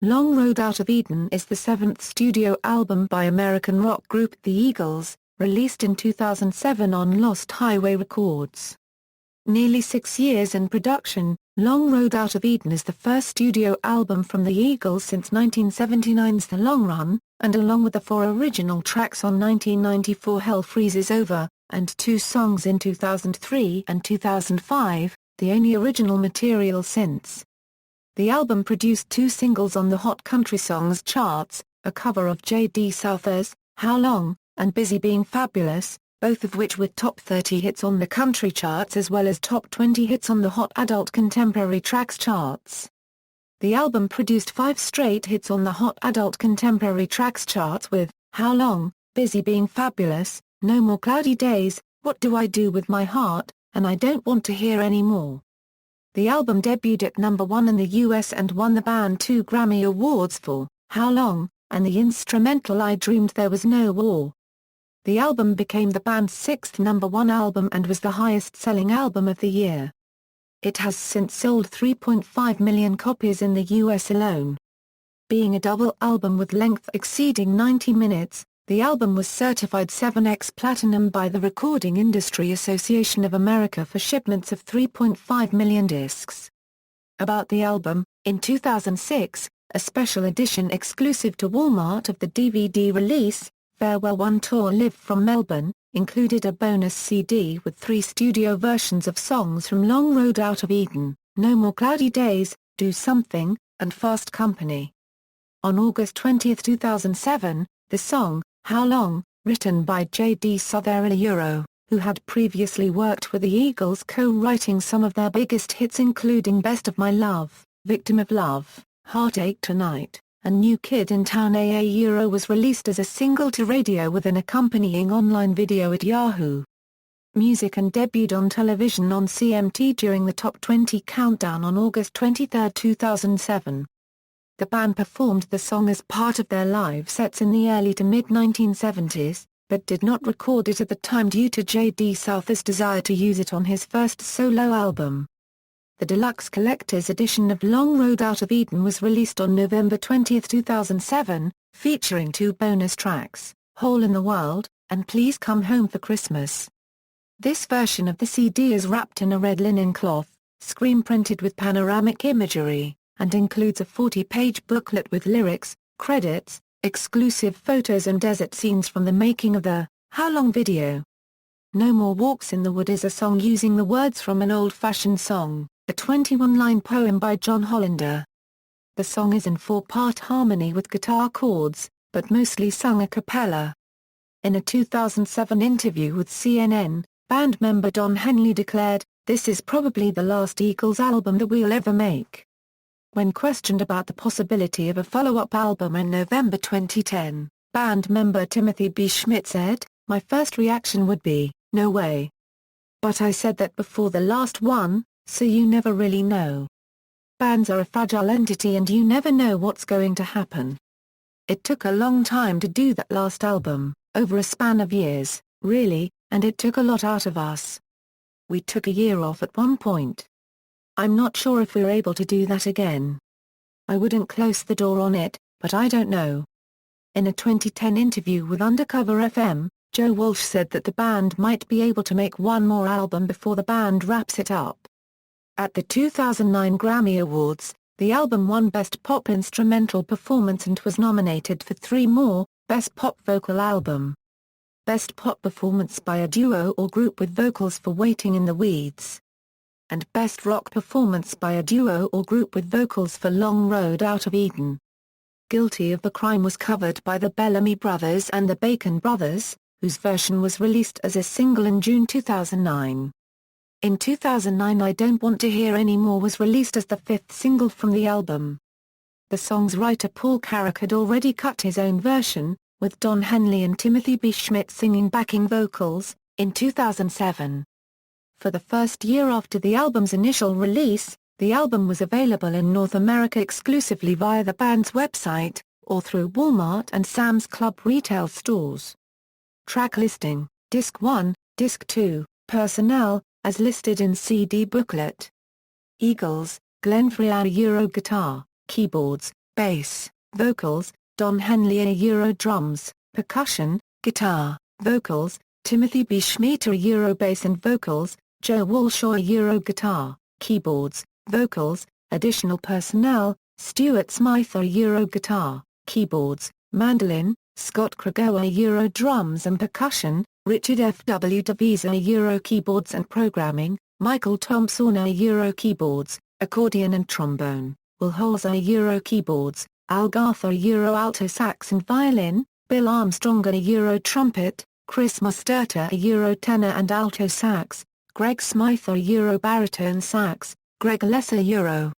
Long Road Out of Eden is the seventh studio album by American rock group The Eagles, released in 2007 on Lost Highway Records. Nearly 6 years in production, Long Road Out of Eden is the first studio album from The Eagles since 1979's The Long Run, and along with the 4 original tracks on 1994 Hell Freezes Over, and 2 songs in 2003 and 2005, the only original material since. The album produced 2 singles on the Hot Country Songs charts, a cover of J.D. Souther's How Long, and Busy Being Fabulous, both of which were top 30 hits on the country charts as well as top 20 hits on the Hot Adult Contemporary Tracks charts. The album produced 5 straight hits on the Hot Adult Contemporary Tracks charts with How Long, Busy Being Fabulous, No More Cloudy Days, What Do I Do With My Heart, and I Don't Want to Hear Any More. The album debuted at number 1 in the US and won the band 2 Grammy Awards for How Long, and the instrumental I Dreamed There Was No War. The album became the band's 6th number 1 album and was the highest-selling album of the year. It has since sold 3.5 million copies in the US alone. Being a double album with length exceeding 90 minutes, the album was certified 7x Platinum by the Recording Industry Association of America for shipments of 3.5 million discs. About the album, in 2006, a special edition exclusive to Walmart of the DVD release, Farewell One Tour Live from Melbourne, included a bonus CD with 3 studio versions of songs from Long Road Out of Eden, No More Cloudy Days, Do Something, and Fast Company. On August 20, 2007, the song, How Long, written by J.D. Souther, who had previously worked with the Eagles co-writing some of their biggest hits including Best of My Love, Victim of Love, Heartache Tonight, and New Kid in Town was released as a single to radio with an accompanying online video at Yahoo! Music and debuted on television on CMT during the Top 20 Countdown on August 23, 2007. The band performed the song as part of their live sets in the early to mid-1970s, but did not record it at the time due to J.D. Souther's desire to use it on his first solo album. The deluxe collector's edition of Long Road Out of Eden was released on November 20, 2007, featuring 2 bonus tracks, Hole in the World, and Please Come Home for Christmas. This version of the CD is wrapped in a red linen cloth, screen printed with panoramic imagery, and includes a 40-page booklet with lyrics, credits, exclusive photos and desert scenes from the making of the How Long video. No More Walks in the Wood is a song using the words from an old-fashioned song, a 21-line poem by John Hollander. The song is in 4-part harmony with guitar chords, but mostly sung a cappella. In a 2007 interview with CNN, band member Don Henley declared, "This is probably the last Eagles album that we'll ever make." When questioned about the possibility of a follow-up album in November 2010, band member Timothy B. Schmidt said, "My first reaction would be, no way. But I said that before the last one, so you never really know. Bands are a fragile entity and you never know what's going to happen. It took a long time to do that last album, over a span of years, really, and it took a lot out of us. We took a year off at one point. I'm not sure if we're able to do that again. I wouldn't close the door on it, but I don't know." In a 2010 interview with Undercover FM, Joe Walsh said that the band might be able to make one more album before the band wraps it up. At the 2009 Grammy Awards, the album won Best Pop Instrumental Performance and was nominated for 3 more, Best Pop Vocal Album, Best Pop Performance by a Duo or Group with Vocals for Waiting in the Weeds, and Best Rock Performance by a Duo or Group with Vocals for Long Road Out of Eden. Guilty of the Crime was covered by the Bellamy Brothers and the Bacon Brothers, whose version was released as a single in June 2009. In 2009 I Don't Want to Hear Any More was released as the 5th single from the album. The song's writer Paul Carrack had already cut his own version, with Don Henley and Timothy B. Schmidt singing backing vocals, in 2007. For the first year after the album's initial release, the album was available in North America exclusively via the band's website, or through Walmart and Sam's Club retail stores. Track listing, Disc 1, Disc 2, Personnel, as listed in CD booklet. Eagles, Glenn Frey guitar, keyboards, bass, vocals, Don Henley Euro drums, percussion, guitar, vocals, Timothy B. Schmeater Euro bass and vocals, Joe Walshaw Euro guitar, keyboards, vocals, additional personnel, Stuart Smythe Euro guitar, keyboards, mandolin, Scott Kragowa Euro drums and percussion, Richard F. W. Devisa Euro keyboards and programming, Michael Thompson Euro keyboards, accordion and trombone, Will Holzer Euro keyboards, Al Gartha Euro alto sax and violin, Bill Armstrong Euro trumpet, Chris Musterta Euro tenor and alto sax, Greg Smythe Euro baritone sax, Greg Lesser Euro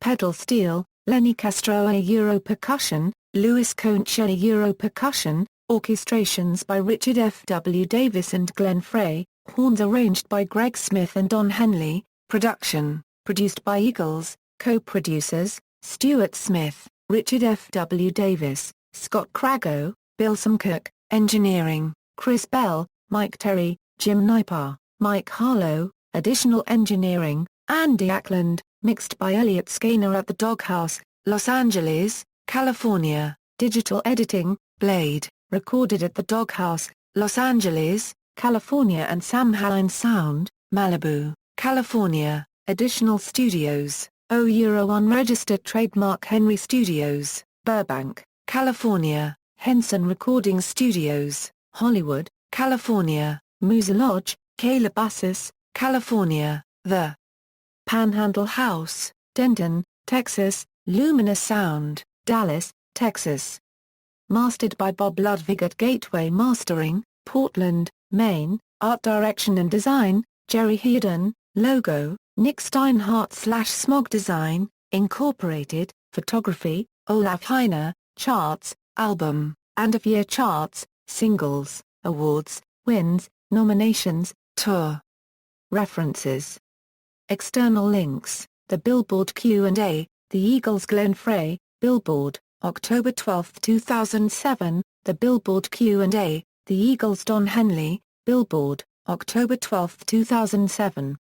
pedal steel, Lenny Castro Euro percussion, Louis Concha Euro percussion, orchestrations by Richard F. W. Davis and Glenn Frey, horns arranged by Greg Smith and Don Henley, production, produced by Eagles, co-producers, Stuart Smith, Richard F. W. Davis, Scott Crago, Bill Samcook, engineering, Chris Bell, Mike Terry, Jim Nipar, Mike Harlow, additional engineering, Andy Ackland, mixed by Elliot Skaner at the Doghouse, Los Angeles, California, digital editing, Blade, recorded at the Doghouse, Los Angeles, California and Sam Hine Sound, Malibu, California, additional studios, Euro unregistered trademark Henry Studios, Burbank, California, Henson Recording Studios, Hollywood, California, Musa Lodge, Calabasas, California, The Panhandle House, Denton, Texas, Lumina Sound, Dallas, Texas. Mastered by Bob Ludwig at Gateway Mastering, Portland, Maine, art direction and design, Jerry Hearden, logo, Nick Steinhardt/Smog Design, Incorporated, photography, Olaf Heiner, charts, album, end-of-year charts, singles, awards, wins, nominations, tour. References. External links, the Billboard Q&A, The Eagles Glenn Frey, Billboard, October 12, 2007, The Billboard Q&A, The Eagles Don Henley, Billboard, October 12, 2007.